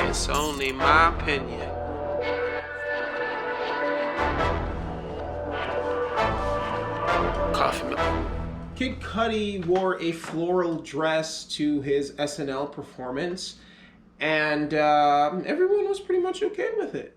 It's only my opinion. Coffee milk. Kid Cudi wore a floral dress to his SNL performance, and everyone was pretty much okay with it.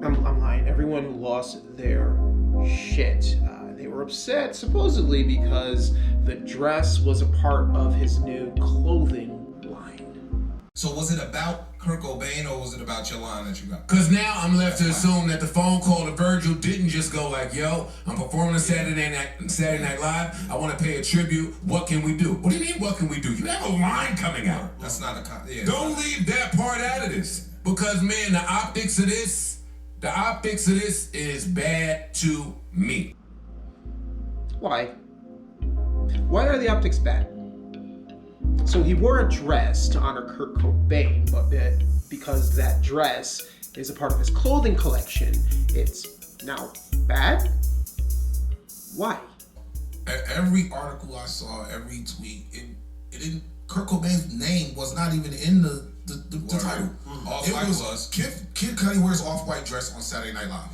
I'm lying. Everyone lost their shit. They were upset, supposedly, because the dress was a part of his new clothing line. So was it about Kurt Cobain or was it about your line that you got? Cause now I'm left to assume that the phone call to Virgil didn't just go like, yo, I'm performing on Saturday Night Live. I want to pay a tribute. What can we do? What do you mean, what can we do? You have a line coming out. That's not a yeah. Don't leave that part out of this. Because man, the optics of this is bad to me. Why? Why are the optics bad? So he wore a dress to honor Kurt Cobain, but because that dress is a part of his clothing collection, it's now bad? Why? Every article I saw, every tweet, it didn't. Kurt Cobain's name was not even in the title. Off-white was Kid Cudi wears off-white dress on Saturday Night Live.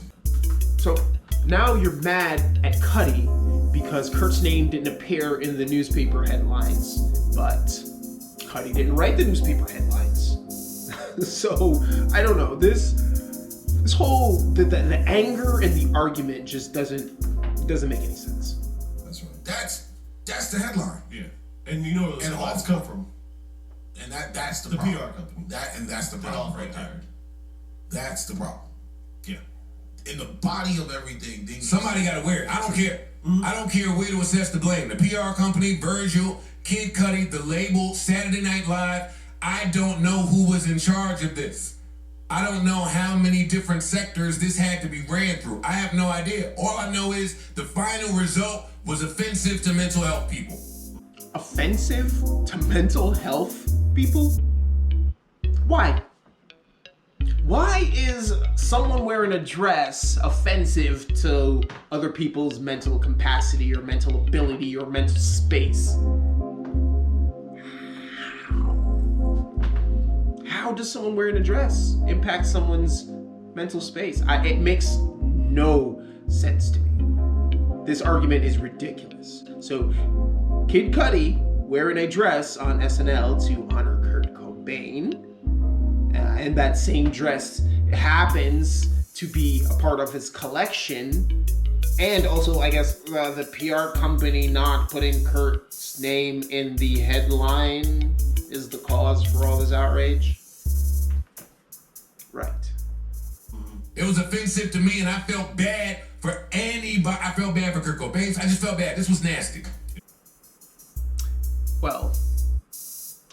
So now you're mad at Cudi because Kurt's name didn't appear in the newspaper headlines, but Cudi didn't write the newspaper headlines. So I don't know. This whole the anger and the argument just doesn't make any sense. That's right. That's the headline. Yeah, and you know where the headlines come from. And that's the problem. PR company. That's the problem right there. That's the problem. Yeah. In the body of everything, somebody got to wear it. I don't care. I don't care where to assess the blame. The PR company, Virgil, Kid Cudi, the label, Saturday Night Live. I don't know who was in charge of this. I don't know how many different sectors this had to be ran through. I have no idea. All I know is the final result was offensive to mental health people. Offensive to mental health people? Why? Why is someone wearing a dress offensive to other people's mental capacity or mental ability or mental space? How does someone wearing a dress impact someone's mental space? It makes no sense to me. This argument is ridiculous. So, Kid Cudi wearing a dress on SNL to honor Kurt Cobain, and that same dress happens to be a part of his collection, and also I guess the PR company not putting Kurt's name in the headline is the cause for all this outrage. Right. It was offensive to me, and I felt bad for anybody. I felt bad for Kurt Cobain. I just felt bad. This was nasty. Well,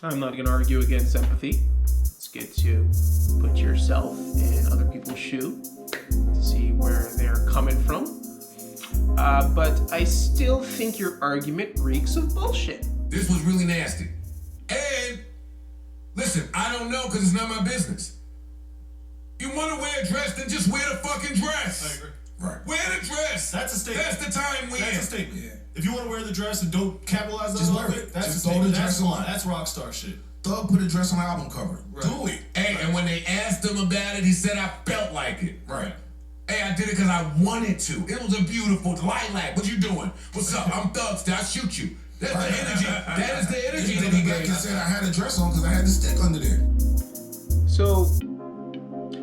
I'm not going to argue against empathy. It's good to put yourself in other people's shoe to see where they're coming from. But I still think your argument reeks of bullshit. This was really nasty. And, listen, I don't know because it's not my business. You want to wear a dress, then just wear the fucking dress. I agree. Right. Wear the dress. That's a statement. That's the time we're in. That's a statement. Yeah. If you want to wear the dress and don't capitalize Just on wear it, it. that's Just a statement. throw the dress on. That's rock star shit. Thug put a dress on the album cover. Right. Do it. Hey, and when they asked him about it, he said, I felt like it. Right. Hey, I did it because I wanted to. It was a beautiful lilac. What you doing? What's up? I'm Thugster. I'll shoot you. That's the energy. That is the energy that he gave. He said I had a dress on because I had the stick under there. So,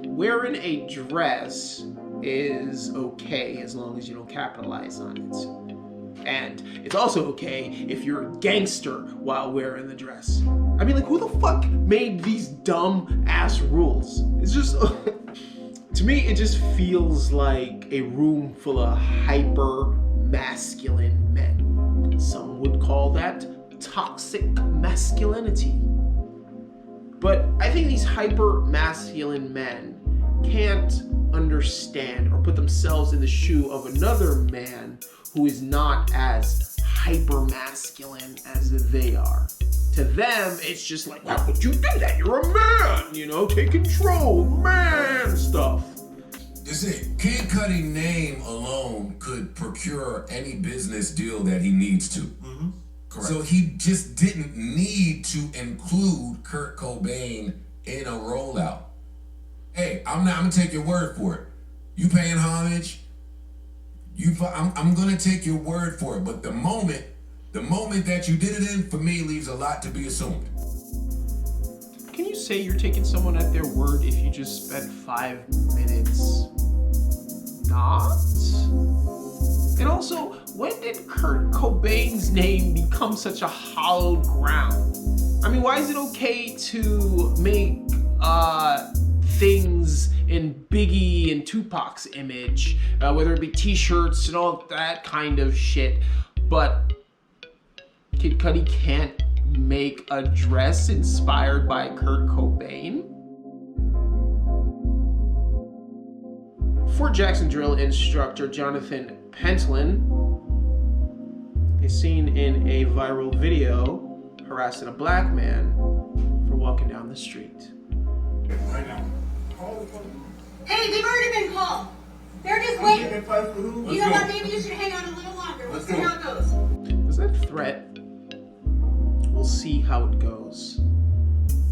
wearing a dress is okay as long as you don't capitalize on it. And it's also okay if you're a gangster while wearing the dress. I mean, like, who the fuck made these dumb ass rules? It's just, to me, it just feels like a room full of hyper masculine men. Some would call that toxic masculinity. But I think these hyper masculine men can't understand or put themselves in the shoe of another man who is not as hyper masculine as they are. To them, it's just like, why would you do that? You're a man, you know, take control, man stuff. That's it. Kid Cudi name alone could procure any business deal that he needs to. Mm-hmm. Correct. So he just didn't need to include Kurt Cobain in a rollout. Hey, I'm gonna take your word for it. You paying homage? I'm gonna take your word for it. But the moment that you did it in, for me, leaves a lot to be assumed. Can you say you're taking someone at their word if you just spent 5 minutes not? And also, when did Kurt Cobain's name become such a hallowed ground? I mean, why is it okay to make things in Biggie and Tupac's image, whether it be t-shirts and all that kind of shit, but Kid Cudi can't make a dress inspired by Kurt Cobain? Fort Jackson drill instructor Jonathan Pentland is seen in a viral video harassing a black man for walking down the street. Right now. Hey, they've already been called. They're just waiting. Let's You know what? Maybe you should hang on a little longer. We'll see how it goes. Was that a threat? We'll see how it goes.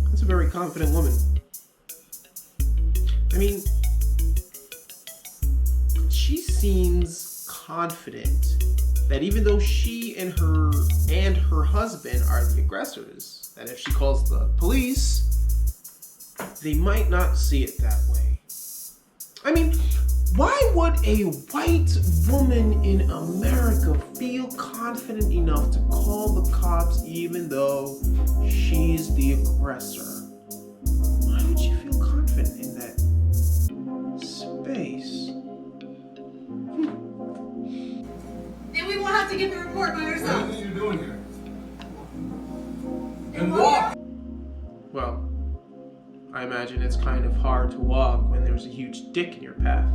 That's a very confident woman. I mean, she seems confident that even though she and her husband are the aggressors, that if she calls the police, they might not see it that way. I mean, why would a white woman in America feel confident enough to call the cops even though she's the aggressor? Why would you feel confident in that space? Then we won't have to get the report by ourselves. What are you doing here? And walk! Well, I imagine it's kind of hard to walk when there's a huge dick in your path.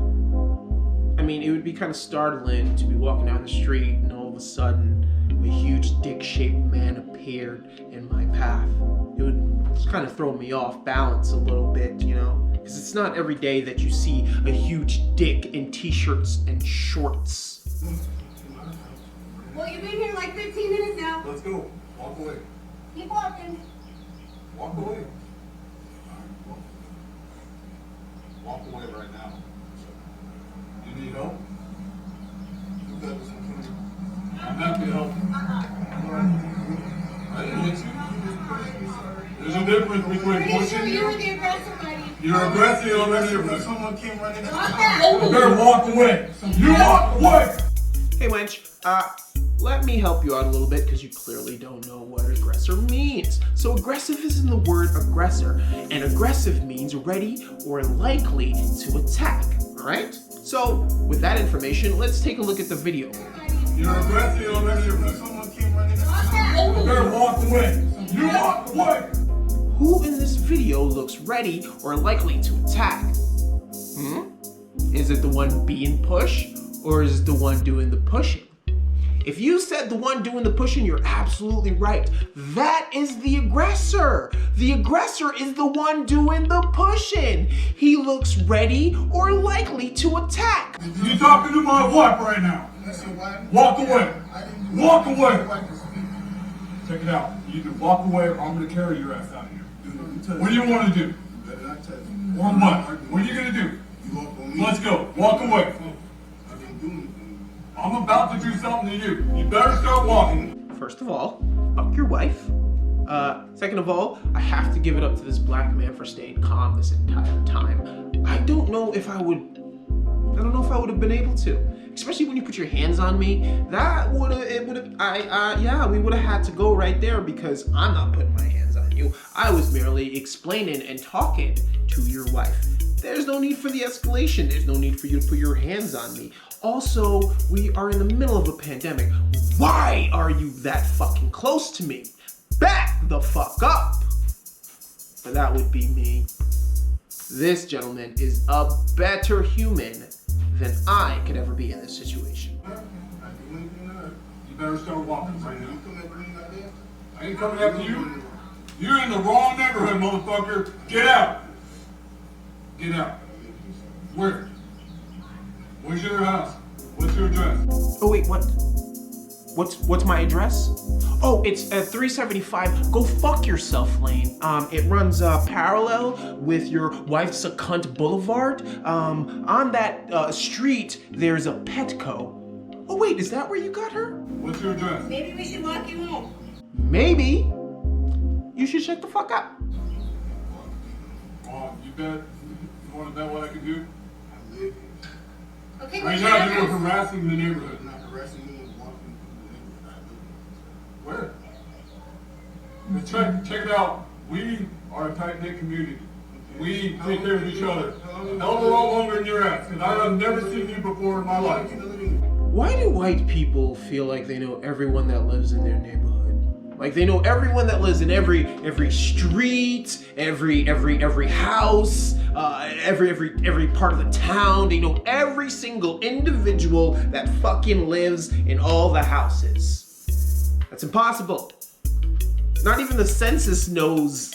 I mean, it would be kind of startling to be walking down the street and all of a sudden a huge dick-shaped man appeared in my path. It would just kind of throw me off balance a little bit, you know? Because it's not every day that you see a huge dick in t-shirts and shorts. Well, you've been here like 15 minutes now. Let's go. Walk away. Keep walking. Walk away. Walk away right now. You need help? I'm happy to help you. I didn't hit you. There's a difference between Pretty sure you were pushing. the aggressor, buddy. You're aggressive already. Someone came running. Walk back. You better walk away. You walk away. Hey wench, let me help you out a little bit because you clearly don't know what aggressor means. So aggressive is in the word aggressor, and aggressive means ready or likely to attack, alright? So with that information, let's take a look at the video. You're aggressive already. Someone came running. Walk back. You better walk away. You walk away. Who in this video looks ready or likely to attack? Is it the one being pushed, or is it the one doing the pushing? If you said the one doing the pushing, you're absolutely right. That is the aggressor. The aggressor is the one doing the pushing. He looks ready or likely to attack. You talking to my wife right now? Walk away. Walk away. Check it out. You either walk away or I'm going to carry your ass out of here. What do you want to do? Or what? What are you going to do? Let's go. Walk away. I'm about to do something to you. You better start walking. First of all, fuck your wife. Second of all, I have to give it up to this black man for staying calm this entire time. I don't know if I would have been able to. Especially when you put your hands on me. We would have had to go right there because I'm not putting my hands on you. I was merely explaining and talking to your wife. There's no need for the escalation. There's no need for you to put your hands on me. Also, we are in the middle of a pandemic. Why are you that fucking close to me? Back the fuck up! But that would be me. This gentleman is a better human than I could ever be in this situation. You better start walking right now. I ain't coming after you. You're in the wrong neighborhood, motherfucker. Get out. Get out. Where? Where's your house? What's your address? Oh wait, what? What's my address? Oh, it's 375. Go fuck yourself lane. It runs parallel with your wife's a cunt boulevard. On that street, there's a Petco. Oh wait, is that where you got her? What's your address? Maybe we should walk you home. Maybe. You should shut the fuck up. You bet. You want to bet what I can do? Okay, Right where's now, your you're address? harassing the neighborhood. I'm not harassing you and walking through the neighborhood. Where? Check it out. We are a tight-knit community. We take care of each other. Hell of a lot longer than your ass, because I've never seen you before in my life. Why do white people feel like they know everyone that lives in their neighborhood? Like they know everyone that lives in every street, every house, every part of the town. They know every single individual that fucking lives in all the houses. That's impossible. Not even the census knows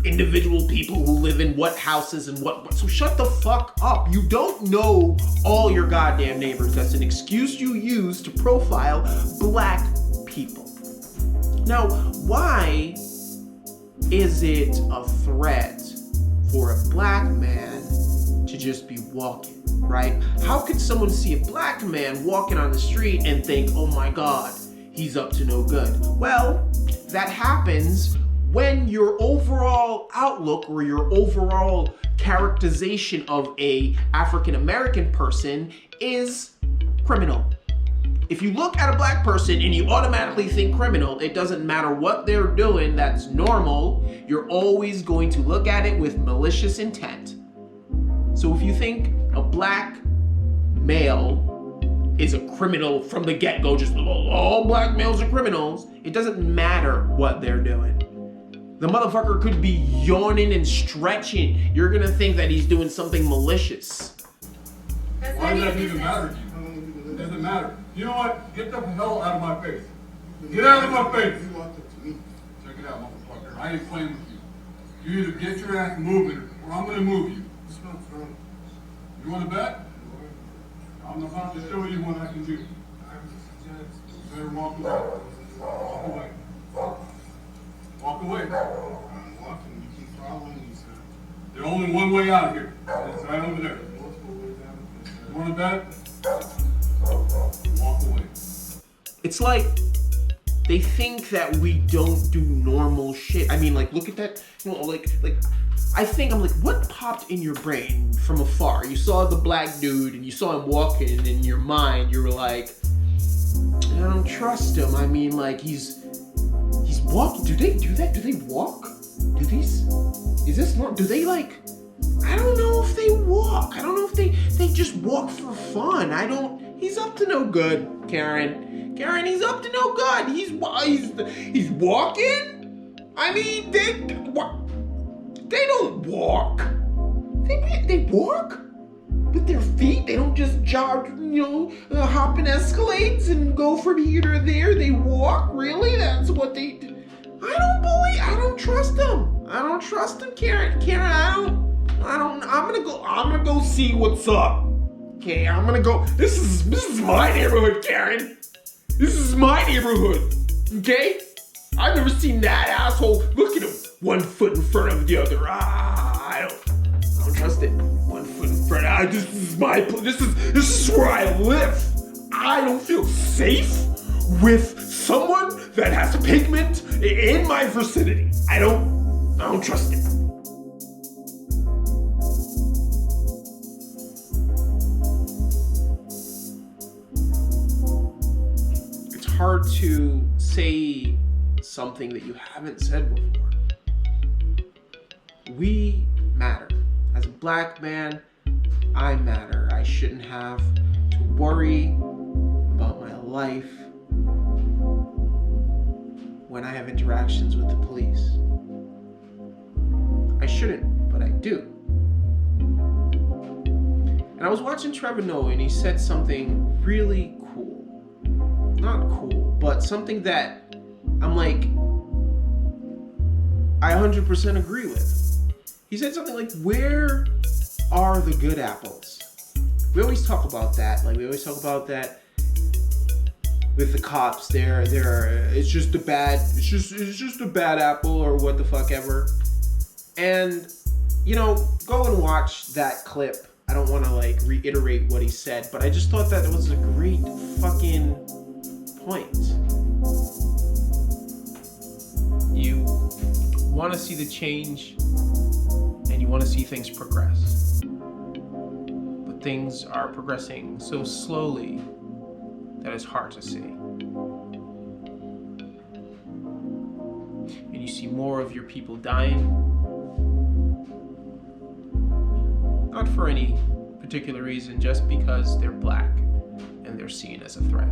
individual people who live in what houses and what. So shut the fuck up. You don't know all your goddamn neighbors. That's an excuse you use to profile black people. Now, why is it a threat for a black man to just be walking, right? How could someone see a black man walking on the street and think, oh my God, he's up to no good? Well, that happens when your overall outlook or your overall characterization of a African American person is criminal. If you look at a black person and you automatically think criminal, it doesn't matter what they're doing that's normal, you're always going to look at it with malicious intent. So if you think a black male is a criminal from the get-go, just all black males are criminals, it doesn't matter what they're doing. The motherfucker could be yawning and stretching. You're gonna think that he's doing something malicious. That's Why not does that your even business. matter to you? It doesn't matter. You know what? Get the hell out of my face. Get out of my face. You walked up to me. Check it out, motherfucker. I ain't playing with you. You either get your ass moving or I'm gonna move you. It's not from. You wanna bet? I'm about to show you what I can do. You better walk away. Walk away. Walk away. I'm walking. You keep following me, sir. There's only one way out of here. It's right over there. Multiple ways out of this, sir. You wanna bet? Walk away. It's like they think that we don't do normal shit. I mean, like, look at that, you know, like, I think, I'm like, what popped in your brain from afar? You saw the black dude and you saw him walking, and in your mind, you were like, I don't trust him. I mean, like, he's walking. Do they do that? Do they walk? Do these, is this not, do they like, I don't know if they walk. I don't know if they just walk for fun. He's up to no good, Karen. Karen, he's up to no good. He's walking? I mean, they don't walk. They walk with their feet. They don't just jog, hop in escalades and go from here to there. They walk, really? That's what they do. I don't trust them. I don't trust them, Karen. Karen, I'm gonna go see what's up. Okay, I'm gonna go. This is my neighborhood, Karen. This is my neighborhood. Okay? I've never seen that asshole. Look at him. 1 foot in front of the other. I don't trust it. 1 foot in front. This is my place. This is where I live. I don't feel safe with someone that has pigment in my vicinity. I don't trust it. It's hard to say something that you haven't said before. We matter. As a black man, I matter. I shouldn't have to worry about my life when I have interactions with the police. I shouldn't, but I do. And I was watching Trevor Noah and he said something really cool. Not cool, but something that I'm like, I 100% agree with. He said something like, where are the good apples? We always talk about that. Like, we always talk about that with the cops. It's just a bad apple or what the fuck ever. And go and watch that clip. I don't want to like reiterate what he said, but I just thought that it was a great fucking point. You want to see the change and you want to see things progress. But things are progressing so slowly that it's hard to see. And you see more of your people dying. Not for any particular reason, just because they're black and they're seen as a threat.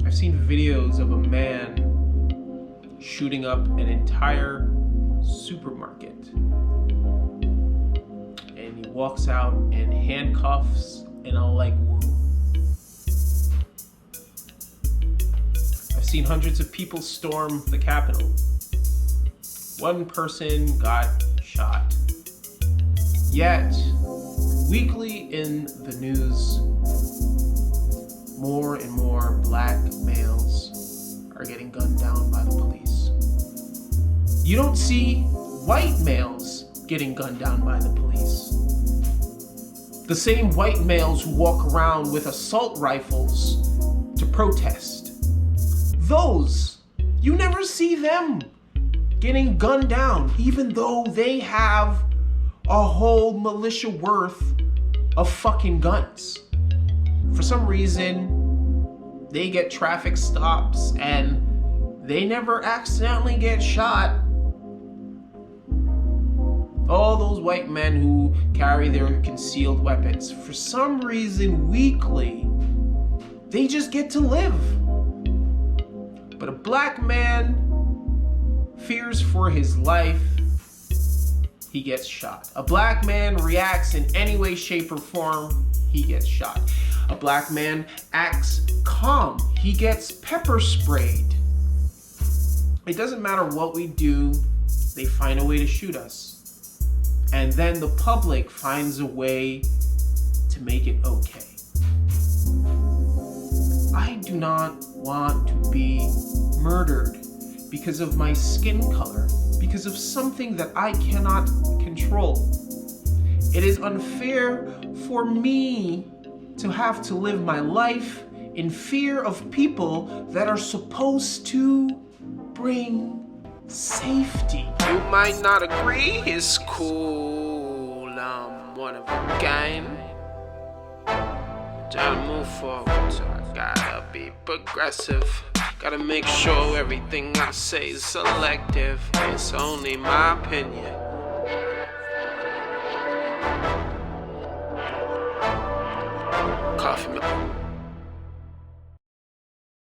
I've seen videos of a man shooting up an entire supermarket. And he walks out in handcuffs and a leg wound. I've seen hundreds of people storm the Capitol. One person got shot. Yet, weekly in the news, more and more black males are getting gunned down by the police. You don't see white males getting gunned down by the police. The same white males who walk around with assault rifles to protest. Those, you never see them getting gunned down, even though they have a whole militia worth of fucking guns. For some reason, they get traffic stops and they never accidentally get shot. All those white men who carry their concealed weapons, for some reason, weekly, they just get to live. But a black man fears for his life, he gets shot. A black man reacts in any way, shape, or form, he gets shot. A black man acts calm, he gets pepper sprayed. It doesn't matter what we do, they find a way to shoot us. And then the public finds a way to make it okay. I do not want to be murdered because of my skin color, because of something that I cannot control. It is unfair for me to have to live my life in fear of people that are supposed to bring safety. You might not agree, it's cool. I'm one of a kind. Trying to move forward, so I gotta be progressive. Gotta make sure everything I say is selective. It's only my opinion. Coffee milk.